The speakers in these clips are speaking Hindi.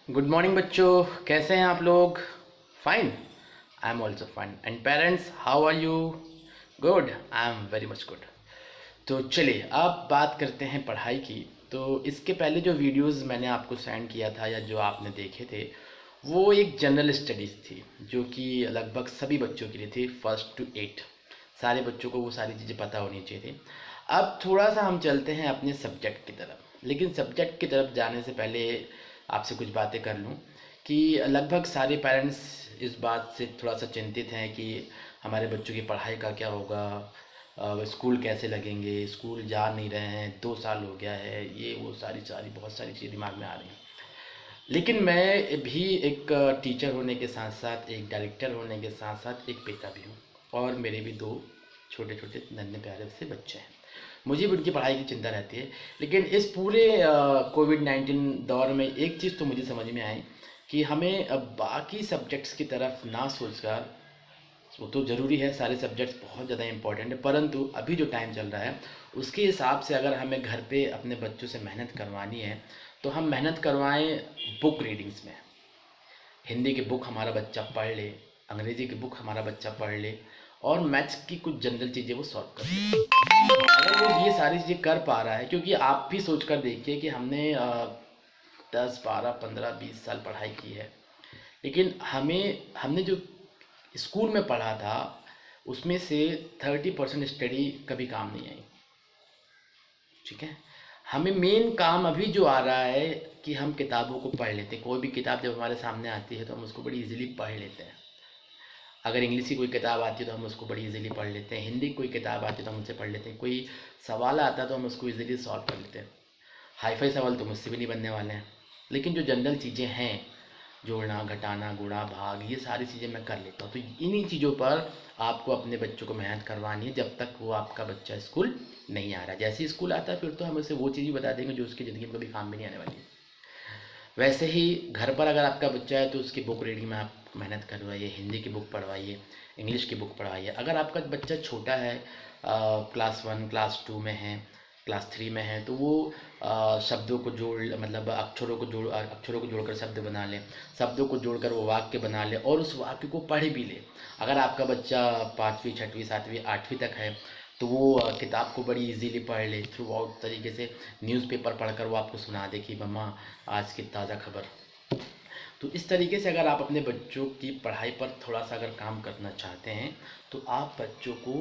गुड मॉर्निंग बच्चों, कैसे हैं आप लोग? Fine, I am also fine. And parents, how are you? Good, I am very much good. तो चलिए अब बात करते हैं पढ़ाई की। तो इसके पहले जो वीडियोस मैंने आपको सेंड किया था या जो आपने देखे थे, वो एक जनरल स्टडीज़ थी जो कि लगभग सभी बच्चों के लिए थी, फर्स्ट टू एट। सारे बच्चों को वो सारी चीज़ें पता होनी चाहिए थी। अब थोड़ा सा हम चलते हैं अपने सब्जेक्ट की तरफ, लेकिन सब्जेक्ट की तरफ जाने से पहले आपसे कुछ बातें कर लूँ कि लगभग सारे पेरेंट्स इस बात से थोड़ा सा चिंतित हैं कि हमारे बच्चों की पढ़ाई का क्या होगा, स्कूल कैसे लगेंगे, स्कूल जा नहीं रहे हैं, 2 साल हो गया है, ये वो सारी सारी बहुत सारी चीज़ें दिमाग में आ रही हैं। लेकिन मैं भी एक टीचर होने के साथ साथ, एक डायरेक्टर होने के साथ साथ एक पिता भी हूँ, और मेरे भी 2 छोटे छोटे नन्हे प्यारे से बच्चे हैं। मुझे भी उनकी पढ़ाई की चिंता रहती है। लेकिन इस पूरे कोविड-19 दौर में एक चीज़ तो मुझे समझ में आई कि हमें बाकी सब्जेक्ट्स की तरफ ना सोचकर, वो तो ज़रूरी है, सारे सब्जेक्ट्स बहुत ज़्यादा इम्पोर्टेंट है, परंतु अभी जो टाइम चल रहा है उसके हिसाब से अगर हमें घर पे अपने बच्चों से मेहनत करवानी है तो हम मेहनत करवाएं बुक रीडिंग्स में। हिंदी की बुक हमारा बच्चा पढ़ ले, अंग्रेजी की बुक हमारा बच्चा पढ़ ले, और मैथ्स की कुछ जनरल चीज़ें वो सॉल्व कर ले। अगर वो ये सारी चीज़ें कर पा रहा है, क्योंकि आप भी सोच कर देखिए कि हमने 10, 12, 15, 20 साल पढ़ाई की है, लेकिन हमने जो स्कूल में पढ़ा था उसमें से 30% स्टडी कभी काम नहीं आई। ठीक है, हमें मेन काम अभी जो आ रहा है कि हम किताबों को पढ़ लेते हैं। कोई भी किताब जब हमारे सामने आती है तो हम उसको बड़ी इजीली पढ़ लेते हैं। अगर इंग्लिश की कोई किताब आती है तो हम उसको बड़ी इजीली पढ़ लेते हैं, हिंदी की कोई किताब आती है तो हम उससे पढ़ लेते हैं, कोई सवाल आता है तो हम उसको इजीली सॉल्व कर लेते हैं। हाई फाई सवाल तो मुझसे भी नहीं बनने वाले हैं, लेकिन जो जनरल चीज़ें हैं, जोड़ना घटाना गुणा भाग, ये सारी चीज़ें मैं कर लेता हूँ। तो इन्हीं चीज़ों पर आपको अपने बच्चों को मेहनत करवानी है जब तक वो आपका बच्चा स्कूल नहीं आ रहा। जैसे ही स्कूल आता है फिर तो हम उसे वो चीज़ भी बता देंगे जो उसकी ज़िंदगी में कभी काम भी नहीं आने वाली है। वैसे ही घर पर अगर आपका बच्चा है तो उसकी बुक रीडिंग में आप मेहनत करवाइए, हिंदी की बुक पढ़वाइए, इंग्लिश की बुक पढ़वाइए। अगर आपका बच्चा छोटा है, क्लास 1 क्लास 2 में है, क्लास 3 में है, तो वो शब्दों को जोड़, मतलब अक्षरों को जोड़कर शब्द बना ले, शब्दों को जोड़कर वो वाक्य बना ले और उस वाक्य को पढ़ भी ले। अगर आपका बच्चा 5वीं 6वीं 7वीं 8वीं तक है तो वो किताब को बड़ी इजीली पढ़ ले, थ्रू आउट तरीके से न्यूज़पेपर पढ़कर वो आपको सुना दे कि मम्मा आज की ताज़ा खबर। तो इस तरीके से अगर आप अपने बच्चों की पढ़ाई पर थोड़ा सा अगर काम करना चाहते हैं तो आप बच्चों को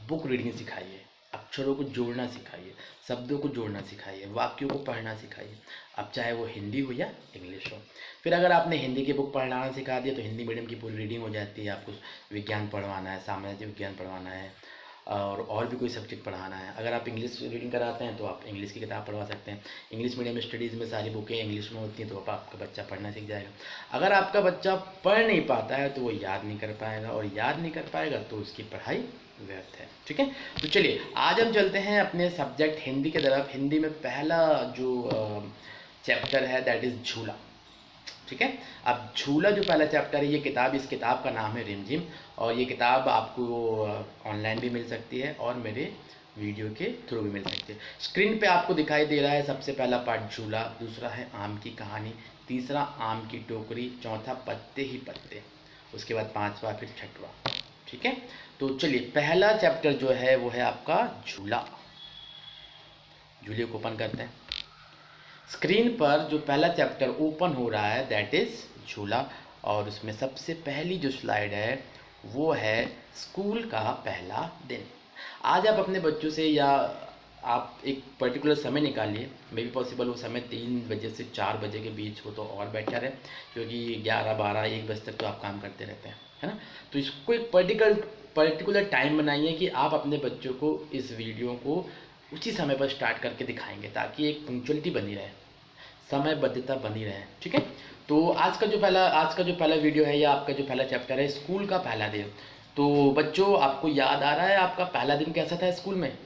बुक रीडिंग सिखाइए, अक्षरों को जोड़ना सिखाइए, शब्दों को जोड़ना सिखाइए, वाक्यों को पढ़ना सिखाइए। अब चाहे वो हिंदी हो या इंग्लिश हो। फिर अगर आपने हिंदी की बुक पढ़ना सिखा दिया तो हिंदी मीडियम की पूरी रीडिंग हो जाती है। आपको विज्ञान पढ़वाना है, सामाजिक विज्ञान पढ़वाना है, और भी कोई सब्जेक्ट पढ़ाना है। अगर आप इंग्लिश रीडिंग कराते हैं तो आप इंग्लिश की किताब पढ़वा सकते हैं। इंग्लिश मीडियम स्टडीज़ में सारी बुकें इंग्लिश में होती हैं तो आपका बच्चा पढ़ना सीख जाएगा। अगर आपका बच्चा पढ़ नहीं पाता है तो वो याद नहीं कर पाएगा, और याद नहीं कर पाएगा तो उसकी पढ़ाई व्यर्थ है। ठीक है, तो चलिए आज हम चलते हैं अपने सब्जेक्ट हिंदी की तरफ। हिंदी में पहला जो चैप्टर है दैट इज़ झूला। ठीक है, अब झूला जो पहला चैप्टर है, ये किताब, इस किताब का नाम है रिमझिम, और ये किताब आपको ऑनलाइन भी मिल सकती है और मेरे वीडियो के थ्रू भी मिल सकती है। स्क्रीन पे आपको दिखाई दे रहा है सबसे पहला पार्ट झूला, दूसरा है आम की कहानी, तीसरा आम की टोकरी, चौथा पत्ते ही पत्ते, उसके बाद पांचवा, फिर छठवा। ठीक है, तो चलिए पहला चैप्टर जो है वो है आपका झूला। झूले को ओपन करते हैं। स्क्रीन पर जो पहला चैप्टर ओपन हो रहा है दैट इज़ झूला, और उसमें सबसे पहली जो स्लाइड है वो है स्कूल का पहला दिन। आज आप अपने बच्चों से, या आप एक पर्टिकुलर समय निकालिए, मे बी पॉसिबल वो समय 3 बजे से 4 बजे के बीच हो तो और बेटर है, क्योंकि 11, 12, 1 बजे तक तो आप काम करते रहते हैं, है ना। तो इसको एक पर्टिकुलर टाइम बनाइए कि आप अपने बच्चों को इस वीडियो को उसी समय पर स्टार्ट करके दिखाएंगे, ताकि एक पंक्चुअलिटी बनी रहे, समयबद्धता बनी रहे। ठीक है, तो आज का जो पहला वीडियो है या आपका जो पहला चैप्टर है स्कूल का पहला दिन। तो बच्चों, आपको याद आ रहा है आपका पहला दिन कैसा था स्कूल में?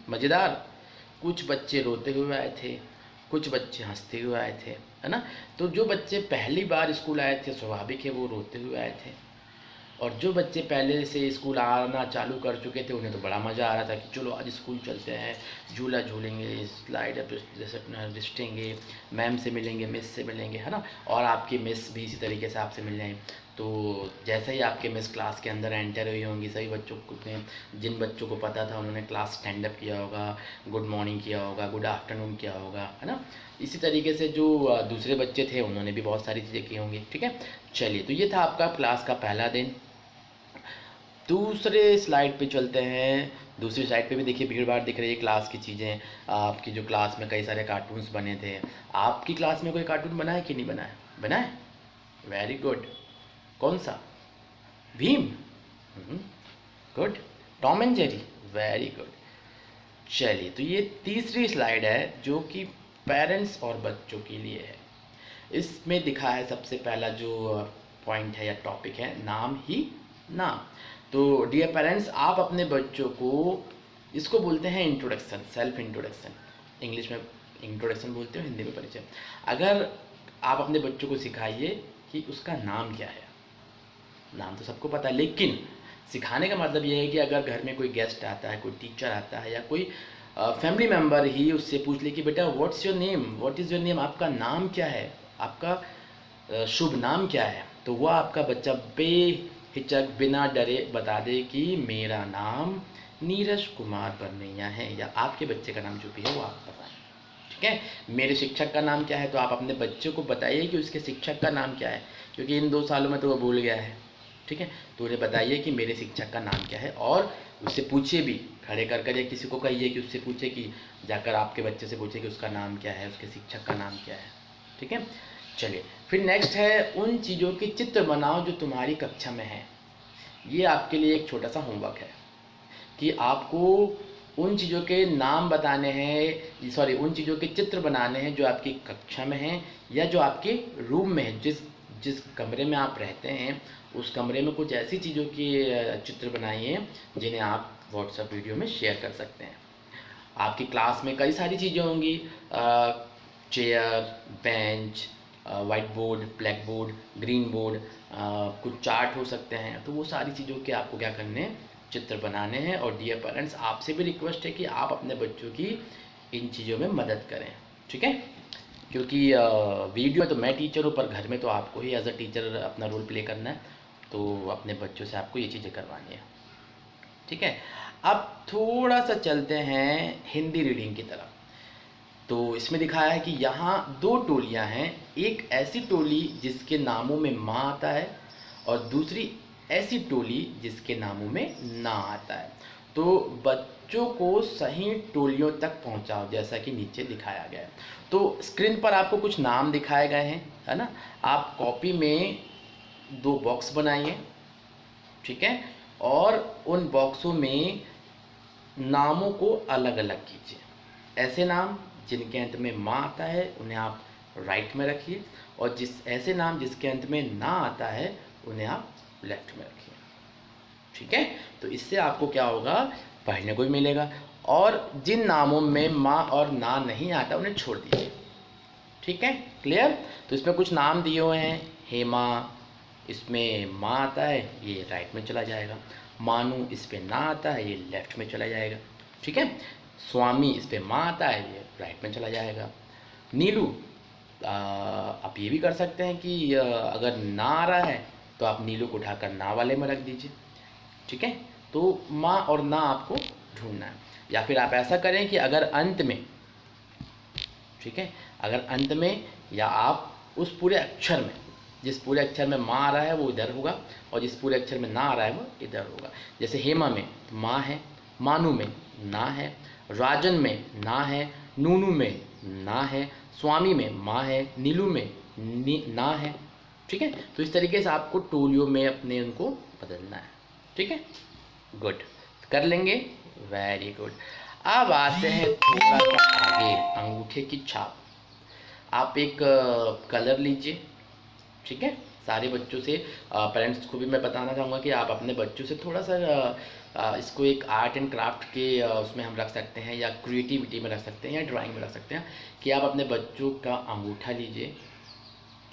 मज़ेदार। कुछ बच्चे रोते हुए आए थे, कुछ बच्चे हंसते हुए आए थे, है ना। तो जो बच्चे पहली बार स्कूल आए थे स्वाभाविक है वो रोते हुए आए थे, और जो बच्चे पहले से स्कूल आना चालू कर चुके थे उन्हें तो बड़ा मज़ा आ रहा था कि चलो आज स्कूल चलते हैं, झूला झूलेंगे, स्लाइड जैसे अपना रिश्तेंगे, मैम से मिलेंगे, मिस से मिलेंगे, है ना। और आपकी मिस भी इसी तरीके से आपसे मिल जाएँ। तो जैसे ही आपके मिस क्लास के अंदर एंटर हुई होंगी, सभी बच्चों को ने, जिन बच्चों को पता था उन्होंने क्लास स्टैंड अप किया होगा, गुड मॉर्निंग किया होगा, गुड आफ्टरनून किया होगा, है ना। इसी तरीके से जो दूसरे बच्चे थे उन्होंने भी बहुत सारी चीज़ें की होंगी, ठीक है। चलिए, तो ये था आपका क्लास का पहला दिन। दूसरे स्लाइड पे चलते हैं। दूसरी साइड पे भी देखिए भीड़ भाड़ दिख रही है, क्लास की चीज़ें। आपकी जो क्लास में कई सारे कार्टून्स बने थे। आपकी क्लास में कोई कार्टून बना है कि नहीं बना है? बना है, वेरी गुड। कौन सा? Bhim, good. Tom and Jerry, very good. चलिए, तो ये तीसरी स्लाइड है जो कि पेरेंट्स और बच्चों के लिए है। इसमें दिखा है सबसे पहला जो पॉइंट है या टॉपिक है, नाम ही नाम। तो डियर पेरेंट्स, आप अपने बच्चों को, इसको बोलते हैं इंट्रोडक्शन, सेल्फ इंट्रोडक्शन। इंग्लिश में इंट्रोडक्शन बोलते हो, हिंदी में परिचय। अगर आप अपने बच्चों को सिखाइए कि उसका नाम क्या है। नाम तो सबको पता है, लेकिन सिखाने का मतलब ये है कि अगर घर में कोई गेस्ट आता है, कोई टीचर आता है, या कोई फैमिली मेम्बर ही उससे पूछ ले कि बेटा what's your name, what is your name, आपका नाम क्या है, आपका शुभ नाम क्या है, तो वह आपका बच्चा बेहिचक बिना डरे बता दे कि मेरा नाम नीरज कुमार बरनैया है, या आपके बच्चे का नाम जो भी है वो आप बताएं, ठीक है। मेरे शिक्षक का नाम क्या है, तो आप अपने बच्चे को बताइए कि उसके शिक्षक का नाम क्या है, क्योंकि इन 2 सालों में तो वो भूल गया है, ठीक है। तो उन्हें बताइए कि मेरे शिक्षक का नाम क्या है, और उससे पूछिए भी, खड़े कर कर, या किसी को कहिए कि उससे पूछे, कि जाकर आपके बच्चे से पूछे कि उसका नाम क्या है, उसके शिक्षक का नाम क्या है, ठीक है। चलिए, फिर नेक्स्ट है, उन चीज़ों के चित्र बनाओ जो तुम्हारी कक्षा में है। ये आपके लिए एक छोटा सा होमवर्क है कि आपको उन चीज़ों के नाम बताने हैं, सॉरी, उन चीज़ों के चित्र बनाने हैं जो आपकी कक्षा में हैं, या जो आपके रूम में है, जिस जिस कमरे में आप रहते हैं उस कमरे में कुछ ऐसी चीज़ों के चित्र बनाइए जिन्हें आप व्हाट्सएप वीडियो में शेयर कर सकते हैं। आपकी क्लास में कई सारी चीज़ें होंगी, chair, bench, white board, black board, green board, कुछ चार्ट हो सकते हैं। तो वो सारी चीज़ों के आपको क्या करने हैं, चित्र बनाने हैं। और डियर पेरेंट्स, आपसे भी रिक्वेस्ट है कि आप अपने बच्चों की इन चीज़ों में मदद करें, ठीक है। क्योंकि वीडियो में तो मैं टीचर हूँ, पर घर में तो आपको ही एज अ टीचर अपना रोल प्ले करना है, तो अपने बच्चों से आपको ये चीज़ें करवानी है, ठीक है। अब थोड़ा सा चलते हैं हिंदी रीडिंग की तरफ। तो इसमें दिखाया है कि यहाँ 2 टोलियाँ हैं, एक ऐसी टोली जिसके नामों में माँ आता है, और दूसरी ऐसी टोली जिसके नामों में ना आता है। तो बच्चों को सही टोलियों तक पहुँचाओ, जैसा कि नीचे दिखाया गया है। तो स्क्रीन पर आपको कुछ नाम दिखाए गए हैं, है ना। आप कॉपी में 2 बॉक्स बनाइए, ठीक है, और उन बॉक्सों में नामों को अलग अलग कीजिए। ऐसे नाम जिनके अंत में माँ आता है उन्हें आप राइट में रखिए, और ऐसे नाम जिसके अंत में ना आता है उन्हें आप लेफ्ट में रखिए, ठीक है। तो इससे आपको क्या होगा, पढ़ने को भी मिलेगा। और जिन नामों में माँ और ना नहीं आता उन्हें छोड़ दीजिए, ठीक है, क्लियर। तो इसमें कुछ नाम दिए हुए हैं, हेमा, इसमें माँ आता है, ये राइट में चला जाएगा। मानू, इस पे ना आता है, ये लेफ्ट में चला जाएगा, ठीक है। स्वामी, इस पे माँ आता है, ये राइट में चला जाएगा। नीलू, आप ये भी कर सकते हैं कि अगर ना आ रहा है तो आप नीलू को उठाकर ना वाले में रख दीजिए, ठीक है। तो माँ और ना आपको ढूंढना है। या फिर आप ऐसा करें कि अगर अंत में, ठीक है, अगर अंत में, या आप उस पूरे अक्षर में, जिस पूरे अक्षर में माँ आ रहा है वो इधर होगा, और जिस पूरे अक्षर में ना आ रहा है वो इधर होगा। जैसे हेमा में माँ है, मानू में ना है, राजन में ना है, नूनू में ना है, स्वामी में माँ है, नीलू में ना है, ठीक है। तो इस तरीके से आपको टोलियों में अपने उनको बदलना है, ठीक है, गुड, कर लेंगे, वेरी गुड। अब आते हैं थोड़ा सा आगे, अंगूठे की छाप। आप एक कलर लीजिए, ठीक है। सारे बच्चों से, पेरेंट्स को भी मैं बताना चाहूँगा कि आप अपने बच्चों से थोड़ा सा इसको एक आर्ट एंड क्राफ्ट के उसमें हम रख सकते हैं, या क्रिएटिविटी में रख सकते हैं, या ड्राइंग में रख सकते हैं, कि आप अपने बच्चों का अंगूठा लीजिए,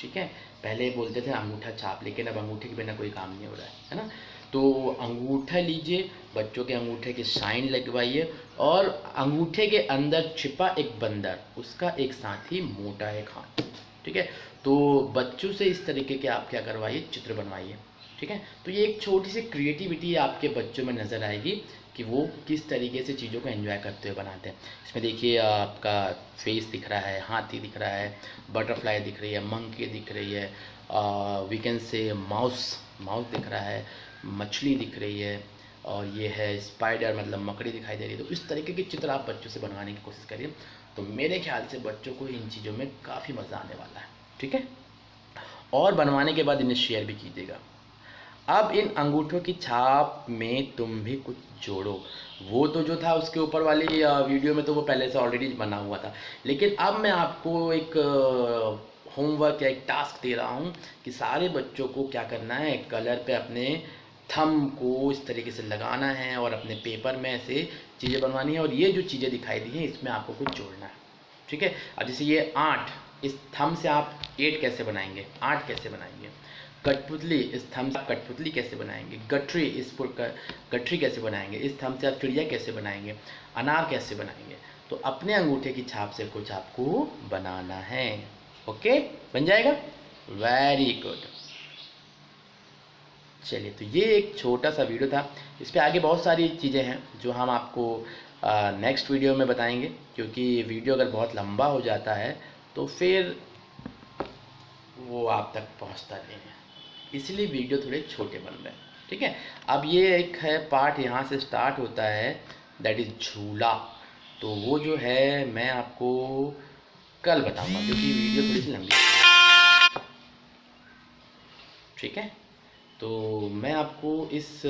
ठीक है। पहले बोलते थे अंगूठा छाप, लेकिन अब अंगूठे के बिना कोई काम नहीं हो रहा है ना। तो अंगूठा लीजिए, बच्चों के अंगूठे के साइन लगवाइए, और अंगूठे के अंदर छिपा एक बंदर, उसका एक साथी मोटा एक हाथ, ठीक है। तो बच्चों से इस तरीके के आप क्या करवाइए, चित्र बनवाइए, ठीक है। तो ये एक छोटी सी क्रिएटिविटी आपके बच्चों में नज़र आएगी कि वो किस तरीके से चीज़ों को एंजॉय करते हुए बनाते हैं। इसमें देखिए आपका फेस दिख रहा है, हाथी दिख रहा है, बटरफ्लाई दिख रही है, मंकी दिख रही है, we can say mouse mouse दिख रहा है, मछली दिख रही है, और ये है स्पाइडर मतलब मकड़ी दिखाई दे रही है। तो इस तरीके के चित्र आप बच्चों से बनवाने की कोशिश करिए, तो मेरे ख्याल से बच्चों को इन चीज़ों में काफ़ी मज़ा आने वाला है, ठीक है। और बनवाने के बाद इन्हें शेयर भी कीजिएगा। अब इन अंगूठों की छाप में तुम भी कुछ जोड़ो। वो तो जो था उसके ऊपर वाली वीडियो में तो वो पहले से ऑलरेडी बना हुआ था, लेकिन अब मैं आपको एक होमवर्क या एक टास्क दे रहा हूँ कि सारे बच्चों को क्या करना है, कलर पे अपने थंब को इस तरीके से लगाना है और अपने पेपर में ऐसे चीज़ें बनवानी है, और ये जो चीज़ें दिखाई दी हैं इसमें आपको कुछ जोड़ना है, ठीक है। अब जैसे ये 8, इस थंब से आप 8 कैसे बनाएंगे, 8 कैसे बनाएंगे। कठपुतली, इस थंब से आप कठपुतली कैसे बनाएंगे। गठरी, इस गठरी कैसे बनाएंगे। इस थंब से आप चिड़िया कैसे बनाएंगे, अनार कैसे बनाएंगे। तो अपने अंगूठे की छाप से कुछ आपको बनाना है, ओके, बन जाएगा। Very good. चलिए, तो ये एक छोटा सा वीडियो था, इस पर आगे बहुत सारी चीज़ें हैं जो हम आपको नेक्स्ट वीडियो में बताएंगे, क्योंकि वीडियो अगर बहुत लंबा हो जाता है तो फिर वो आप तक पहुंचता नहीं है, इसलिए वीडियो थोड़े छोटे बन रहे हैं, ठीक है। अब ये एक है पार्ट, यहाँ से स्टार्ट होता है, दैट इज़ झूला। तो वो जो है मैं आपको कल बताऊंगा, क्योंकि वीडियो थोड़ी सी लंबी है, ठीक है। तो मैं आपको इस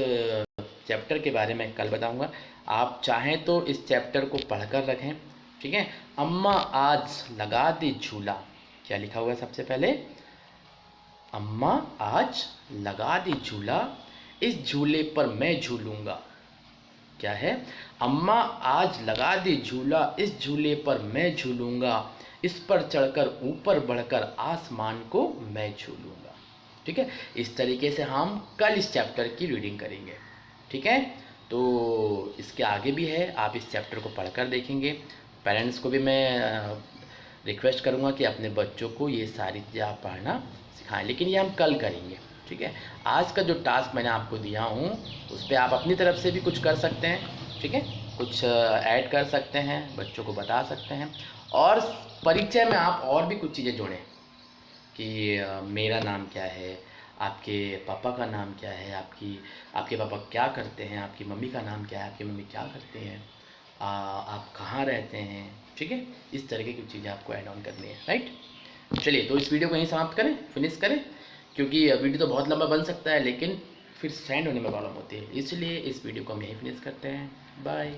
चैप्टर के बारे में कल बताऊंगा। आप चाहें तो इस चैप्टर को पढ़कर रखें, ठीक है। अम्मा आज लगा दी झूला, क्या लिखा हुआ है सबसे पहले, अम्मा आज लगा दी झूला, इस झूले पर मैं झूलूंगा। क्या है, अम्मा आज लगा दी झूला, इस झूले पर मैं झूलूंगा, इस पर चढ़कर ऊपर बढ़कर आसमान को मैं झूलूंगा, ठीक है। इस तरीके से हम कल इस चैप्टर की रीडिंग करेंगे, ठीक है। तो इसके आगे भी है, आप इस चैप्टर को पढ़कर देखेंगे। पेरेंट्स को भी मैं रिक्वेस्ट करूँगा कि अपने बच्चों को ये सारी चीज़ें आप पढ़ना सिखाएं, लेकिन ये हम कल करेंगे, ठीक है। आज का जो टास्क मैंने आपको दिया हूँ उस पर आप अपनी तरफ से भी कुछ कर सकते हैं, ठीक है। कुछ ऐड कर सकते हैं, बच्चों को बता सकते हैं, और परिचय में आप और भी कुछ चीज़ें जोड़ें कि मेरा नाम क्या है, आपके पापा का नाम क्या है, आपके पापा क्या करते हैं, आपकी मम्मी का नाम क्या है, आपकी मम्मी क्या करती हैं, आप कहाँ रहते हैं, ठीक है। इस तरीके की चीज़ें आपको ऐड ऑन करनी है, राइट। चलिए, तो इस वीडियो को यहीं समाप्त करें, फिनिश करें, क्योंकि वीडियो तो बहुत लंबा बन सकता है लेकिन फिर सेंड होने में प्रॉब्लम होती है, इसलिए इस वीडियो को हम यहीं फिनिश करते हैं। बाय।